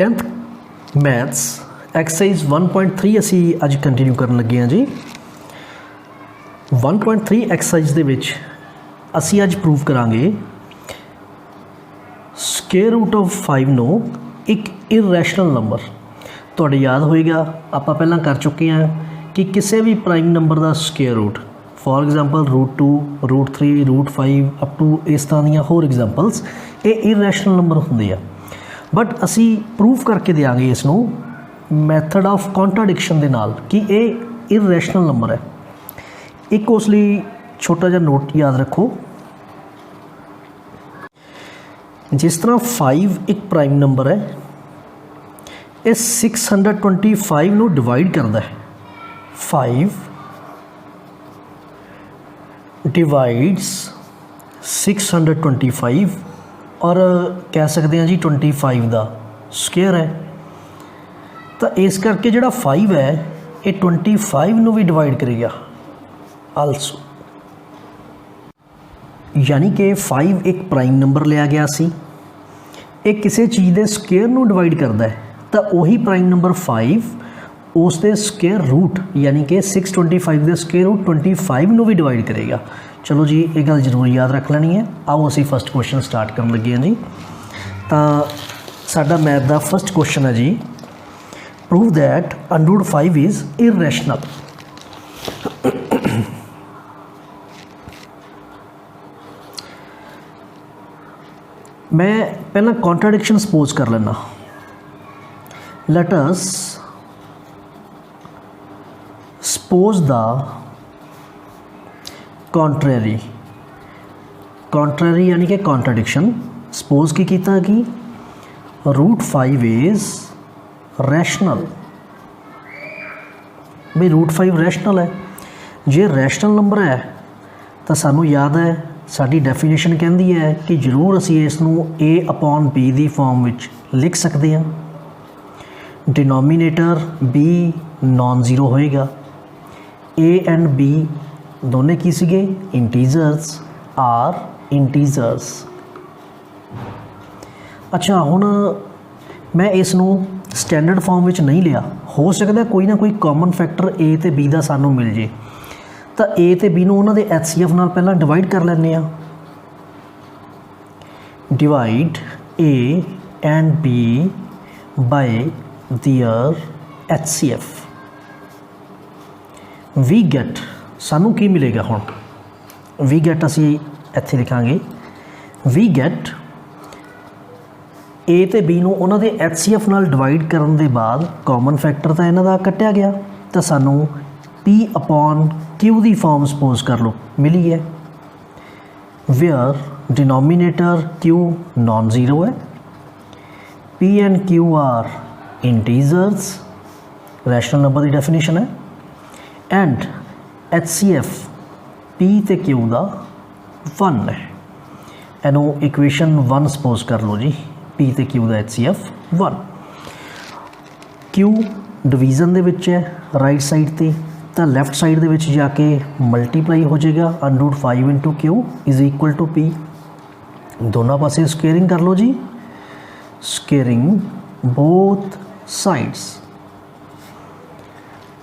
10th maths exercise 1.3 ਅਸੀਂ ਅੱਜ continue ਕਰਨ ਲੱਗੇ ਹਾਂ ਜੀ। 1.3 एक्सरसाइज ਦੇ ਵਿੱਚ ਅਸੀਂ ਅੱਜ ਪ੍ਰੂਵ ਕਰਾਂਗੇ ਸਕੁਏਅਰ ਰੂਟ ਆਫ 5 ਨੂੰ ਇੱਕ ਇਰੈਸ਼ਨਲ ਨੰਬਰ। ਤੁਹਾਡੇ ਯਾਦ ਹੋਏਗਾ ਆਪਾਂ ਪਹਿਲਾਂ ਕਰ ਚੁੱਕੇ ਹਾਂ ਕਿ ਕਿਸੇ ਵੀ ਪ੍ਰਾਈਮ ਨੰਬਰ ਦਾ square root, for example √2, √3, √5 up to ਇਸ ਤਰ੍ਹਾਂ ਦੀਆਂ ਹੋਰ ਐਗਜ਼ਾਮਪਲਸ, ਇਹ ਇਰੈਸ਼ਨਲ ਨੰਬਰ ਹੁੰਦੇ ਆ। बट असी प्रूव करके देंगे इसनों मैथड ऑफ कॉन्ट्राडिक्शन के नाल कि ये इरैशनल नंबर है। एक उस लिए छोटा जिहा नोट याद रखो, जिस तरह 5 एक प्राइम नंबर है, ये 625 नूं डिवाइड करता है। 5 डिवाइड्स 625 और कह सकते हैं जी 25 का स्केयर है। तो इस करके जोड़ा 5 है ये 25 नूं भी डिवाइड करेगा आल्सो, यानी कि 5 एक प्राइम नंबर लिया गया सी, ये किसी चीज़ के स्केयर नूं डिवाइड करता है, तो वही प्राइम नंबर 5 उसके स्केयर रूट यानी कि 625 के स्केयर रूट 25 नूं भी डिवाइड करेगा। चलो जी ये गल जरूर याद रख लेनी है। आओ असी फस्ट क्वेश्चन स्टार्ट करन लगे हैं जी। तो साडा मैथ का फस्ट क्वेश्चन है जी, प्रूव दैट √5 इज़ इरैशनल। मैं पहला कॉन्ट्राडिक्शन सपोज कर लेना। Late us suppose the contrary यानी कि कॉन्ट्राडिक्शन। सपोज की कीता कि √5 इज़ रैशनल। भाई √5 रैशनल है। जे रैशनल नंबर है तो सानू याद है साडी डेफिनेशन कहती है कि जरूर असी इसनूं a/b की फॉर्म विच लिख सकते हैं। डिनोमीनेटर b नॉन जीरो होएगा। a एंड b दोने की सीगे इंटीजर्स, आर इंटीजर्स। अच्छा हुण मैं इसनूं स्टैंडर्ड फॉर्म विच नहीं लिया, हो सकता कोई ना कोई कॉमन फैक्टर a ते b का सानूं मिल जे, तो a ते b नूं उन्हां दे HCF नाल पहलां डिवाइड कर लैंदे आ। Divide a and b by their HCF। We get सानू की मिलेगा हुण, वी गेट असी इत्थे लिखांगे। वी गेट ए ते बी नूं उन्हां दे HCF नाल डिवाइड करन दे बाद कॉमन फैक्टर तो इन्हां दा कट्टिया गया, तो सानू P/Q दी फॉर्म सपोज कर लो मिली है, where denominator Q non zero है, P and Q are integers, rational number की डेफिनेशन है, एंड HCF P ते Q का 1 है। इनू इक्वेशन 1 सपोज कर लो जी, P ते Q का HCF 1। Q डिवीजन दे विच है राइट साइड ते, तो लैफ्ट साइड दे विच जाके मल्टीप्लाई हो जाएगा। √5 into Q is equal to P। दोनों पासे स्क्वेयरिंग कर लो जी, squaring both sides.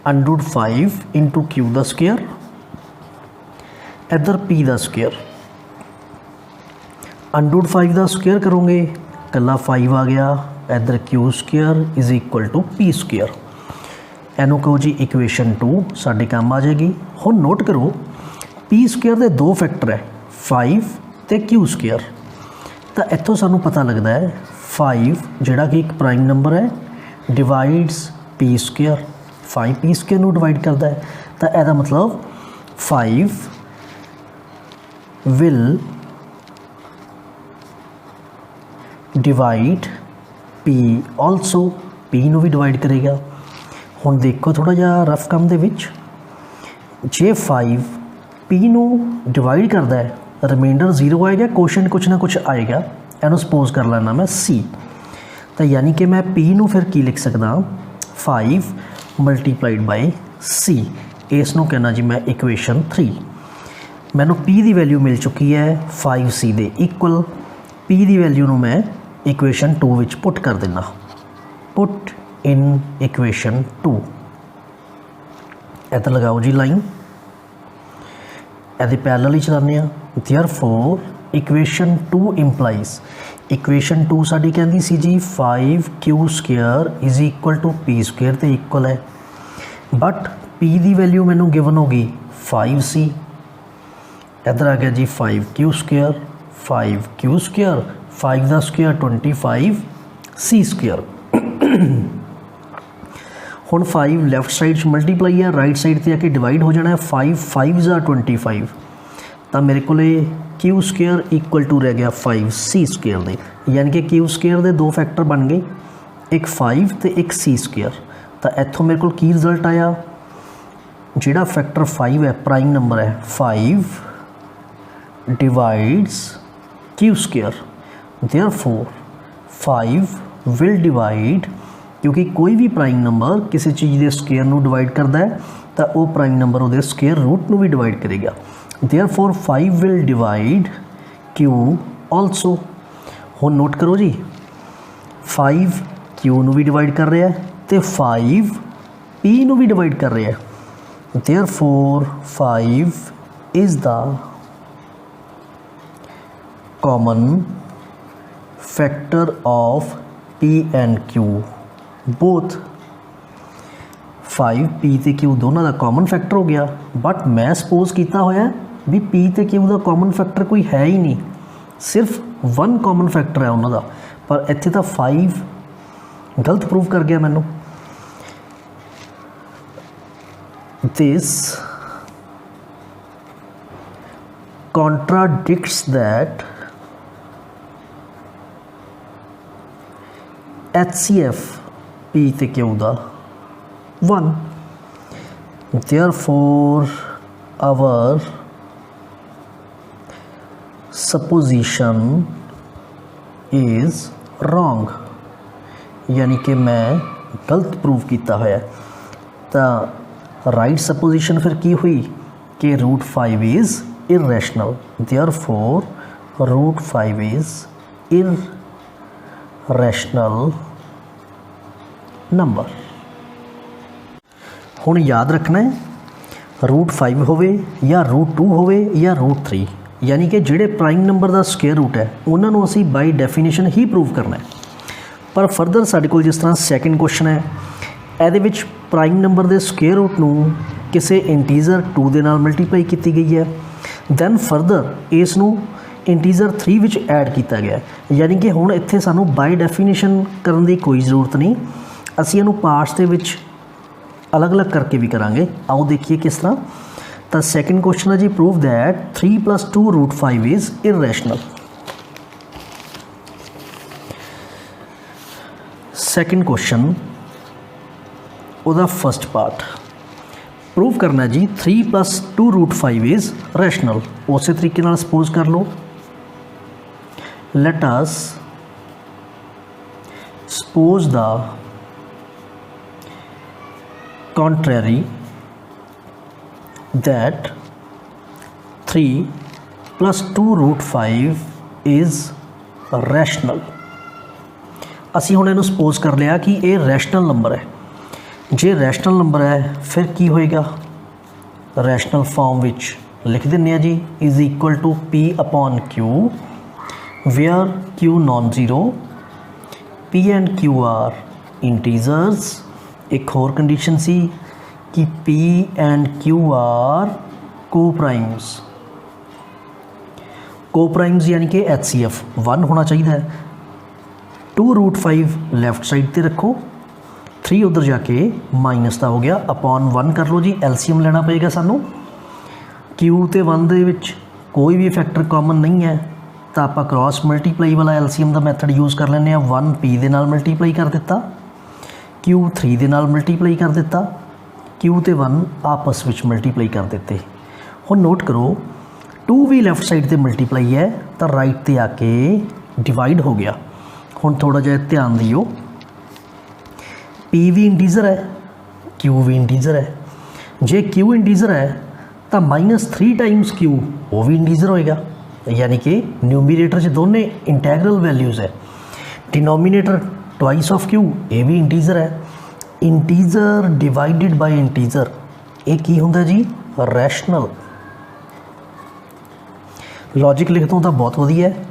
√5 into Q का स्क्वेयर, इधर P का स्क्वेयर। √5 का स्क्वेयर करोगे कला 5 आ गया, इधर Q square is equal to P square. इनू कहो जी इक्वेशन 2 साढ़े काम आ जाएगी। हुण नोट करो P स्क्वेयर के 2 फैक्टर है, 5 ते Q स्क्वेयर। तो इत्थों सानू पता लगता है 5 जिहड़ा कि एक प्राइम नंबर है divides P square, 5 P square नूं डिवाइड करता है। तो यदा मतलब 5 will divide P also, P नूं भी डिवाइड करेगा। हुण देखो थोड़ा जिहा रफ काम दे विच, जे 5 P नूं डिवाइड करता है, रिमाइंडर 0 आएगा, क्वेश्चन कुछ ना कुछ आएगा। इनू सपोज कर लेना मैं C। तो यानी कि मैं P नूं फिर की लिख सकदा 5 मल्टीप्लाइड बाय C। इसनूं कहना जी मैं इक्वेशन 3। मैनू P की वैल्यू मिल चुकी है 5C दे इक्वल। P की वैल्यू नूं मैं इक्वेशन 2 विच पुट कर देना। Put in equation 2। इधर लगाओ जी लाइन, ਇਹਦੇ ਪੈਰਲਲ ਹੀ ਚਲਾਉਂਦੇ ਆ। देयरफॉर इक्वेशन 2 इंप्लाइज, इक्वेशन 2 साडी कहती सी जी 5q² is equal to p² ते इक्वल है, बट p की वैल्यू मैनू गिवन होगी 5c। इधर आ गया जी 5q², 5q², 5 का स्क्वायर 25c²। हुण 5 लैफ्ट साइड मल्टीप्लाई है, राइट साइड से आके डिवाइड हो जाना है। 5 5 जा 25, तो मेरे को q² इक्वल टू रह गया 5c² दे, यानी कि q² दे 2 फैक्टर बन गए, एक 5 तो एक c²। तो इत्थों मेरे को की रिजल्ट आया, जिहड़ा फैक्टर 5 है प्राइम नंबर है, 5 divides q²। Therefore 5 will divide, क्योंकि कोई भी प्राइम नंबर किसी चीज़ के स्केयर नू डिवाइड करता है तो वह प्राइम नंबर वो स्केयर रूट नू भी डिवाइड करेगा। Therefore 5 will divide q also. हुण नोट करो जी, 5 q नू भी डिवाइड कर रहा है तो 5 p नू भी डिवाइड कर रहा है। Therefore 5 is the common factor of p and q। Both 5 p ते q दोनों का कॉमन फैक्टर हो गया, बट मैं सपोज किया होया भी p ते q का कॉमन फैक्टर कोई है ही नहीं, सिर्फ 1 कॉमन फैक्टर है उन्हों का, पर इत्थे तो 5 गलत प्रूव कर गया मैनू। This contradicts that HCF p ते q दा 1। Therefore our supposition is wrong, यानी कि मैं गलत प्रूव किया होया। तो राइट सपोजिशन फिर की हुई कि √5 is irrational. Therefore √5 is irrational number. हुण याद रखना है, √5 होवे या √2 होवे या √3, यानी कि जिहड़े प्राइम नंबर का स्केयर रूट है उन्होंने असी बाई डेफिनेशन ही प्रूव करना है। पर फरदर साडे कोल जिस तरह सैकेंड क्वेश्चन है, ਇਹਦੇ ਵਿੱਚ प्राइम नंबर के स्केयर रूट नूं किसी इंटीजर 2 दे नाल मल्टीप्लाई की गई है, दैन फरदर इस नूं इंटीजर 3 विच ऐड किया गया, यानी कि हुण इत्थे सानू बाय डेफिनेशन करने की कोई ज़रूरत नहीं, असीं इहनूं पार्ट्स दे विच अलग अलग करके भी करांगे। आओ देखिए किस तरह। तो सैकेंड क्वेश्चन है जी, prove that 3 + 2 √5 is irrational. Second question ਉਹਦਾ फर्स्ट पार्ट प्रूव करना जी 3 + 2 √5 इज़ रैशनल। उस तरीके नाल सपोज कर लो, let us suppose the contrary that 3 + 2 √5 is rational। असी हुण इहनूं सपोज कर लिया कि ये रैशनल नंबर है। जे रैशनल नंबर है फिर की होएगा, रैशनल फॉर्म विच लिख दिंदे जी is equal to p/q where q non zero, p and q are integers. एक होर कंडीशन सी कि p and q are coprimes. Coprimes यानी कि HCF 1 होना चाहिए। 2 √5 लैफ्ट साइड ते रखो, 3 उधर जाके माइनस का हो गया, अपॉन 1 कर लो जी। एलसीएम लेना पेगा सानू, Q ते 1 दे विच कोई भी फैक्टर कॉमन नहीं है, तो आप क्रॉस मल्टीप्लाई वाला एलसीएम का मैथड यूज़ कर लें। 1 P दे नाल मल्टीप्लाई कर दिता, Q 3 दे नाल मल्टीप्लाई कर दिता, Q ते 1 आपस विच मल्टीप्लाई कर देते। हुण नोट करो 2 भी लैफ्ट साइड ते मल्टीप्लाई है तो राइट ते आके डिवाइड हो गया। हुण थोड़ा जिहा ध्यान दिओ, P भी इंटीजर है, Q भी इंटीजर है। जे Q इंटीजर है तो -3 टाइम्स Q वो भी इंटीजर होएगा, यानी कि न्यूमरेटर च दोनों इंटैग्रल वैल्यूज़ है। डिनोमीनेटर ट्वाइस ऑफ क्यू ये भी इंटीजर है, इंटीजर डिवाइडेड बाय इंटीजर ये की होंदा जी रैशनल। लॉजिक लिख दूँ तो बहुत वधिया है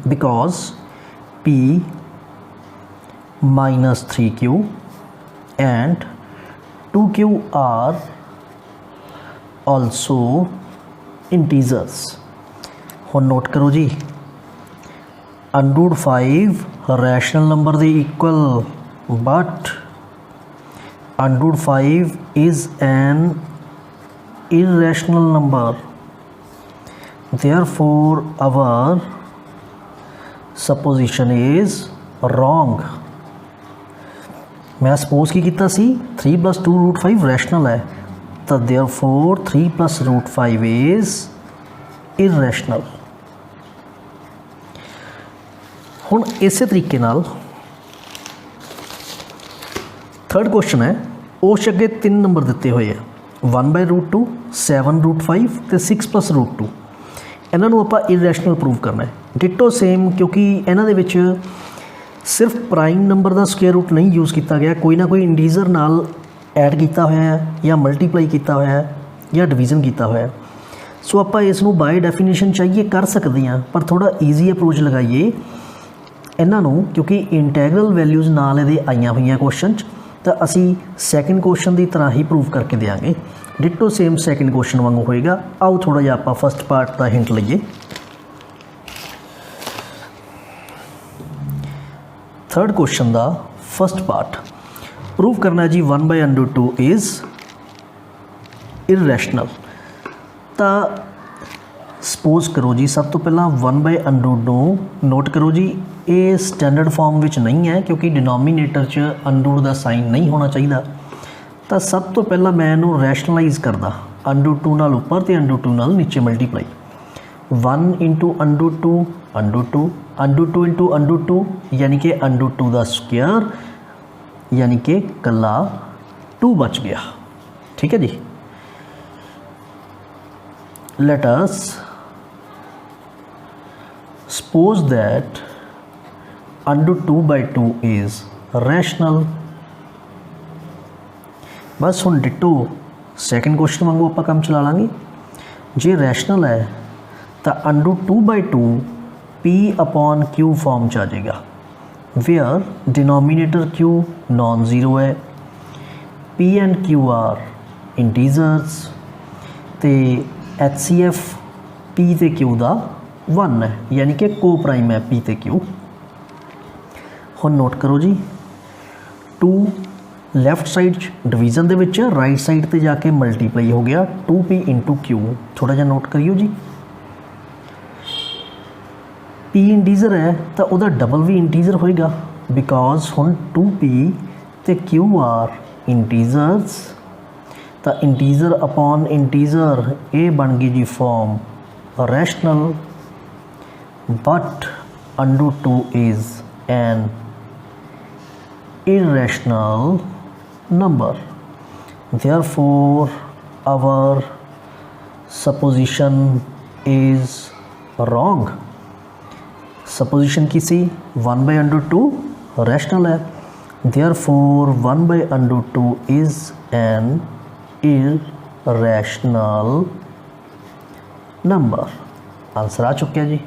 because p minus 3q and 2q are also integers. हुण नोट करो जी √5 रैशनल नंबर दे equal but √5 is an irrational number, therefore our supposition is wrong। मैं सपोज की कितना सी 3 + 2 √5 रैशनल है तो therefore 3 + √5 is irrational। हुण इस तरीके नाल थर्ड क्वेश्चन है उस अगे 3 नंबर दिते हुए है 1/√2 7√5 तो 6 + √2 इन्हों आप इरैशनल प्रूव करना है। डिटो सेम क्योंकि इन्हों दे विच सिर्फ प्राइम नंबर का स्क्वेयर रूट नहीं यूज़ किया गया, कोई ना कोई इंटीजर नाल ऐड किया हुआ है या मल्टीप्लाई किया हुआ है या डिवीजन किया हुआ है। सो आप इसनों बाय डेफिनेशन चाहिए कर सकते हैं पर थोड़ा ईजी अप्रोच लगाइए इन्हों क्योंकि इंटैग्रल वैल्यूज़ नाल ये आईयां हुई क्वेश्चन तो असी सैकेंड क्वेश्चन की तरह ही प्रूव करके देंगे। डिटो सेम सैकेंड क्वेश्चन वांगू होएगा। आओ थोड़ा जिहा आपां फस्ट पार्ट का हिंट लईए। थर्ड क्वेश्चन का फस्ट पार्ट प्रूव करना है जी 1/√2 इज़ इरैशनल। तो सपोज करो जी सब तो पहला 1/√2 नोट करो जी ये स्टैंडर्ड फॉर्म विच नहीं है क्योंकि डिनोमीनेटर च अंडरूट का साइन नहीं होना चाहिए। तो सब तो पहला मैं इन्हूं रैशनलाइज करदा √2 नाल उपर तो √2 नाल नीचे मल्टीप्लाई 1 × √2 √2 √2 × √2 यानी कि √2 का स्क्वायर यानी कि कला 2 बच गया। ठीक है जी। Let us suppose that √2/2 is rational। बस हुण डिटो सैकेंड क्वेश्चन वांगू आपां काम चला लांगे। जे रैशनल है तो √2/2 p/q फॉर्म च आ जाएगा where denominator q non zero है, p and q are integers तो HCF p ते q दा 1 है यानी कि को प्राइम है p ते q। हुण नोट करो जी 2 लैफ्ट साइड डिवीजन दे विच राइट साइड ते जाके मल्टीप्लाई हो गया 2p × q। थोड़ा जा नोट करियो जी p इंटीजर है तो वह डबल भी इंटीजर होएगा बिकॉज हुण 2p ते q आर इंटीजर्स तो इंटीजर अपॉन इंटीजर ये बन गई जी form rational but √2 is an irrational number, therefore our supposition is wrong। supposition किसी 1/√2 रैशनल है therefore 1/√2 is an irrational number। Answer आ चुका है जी।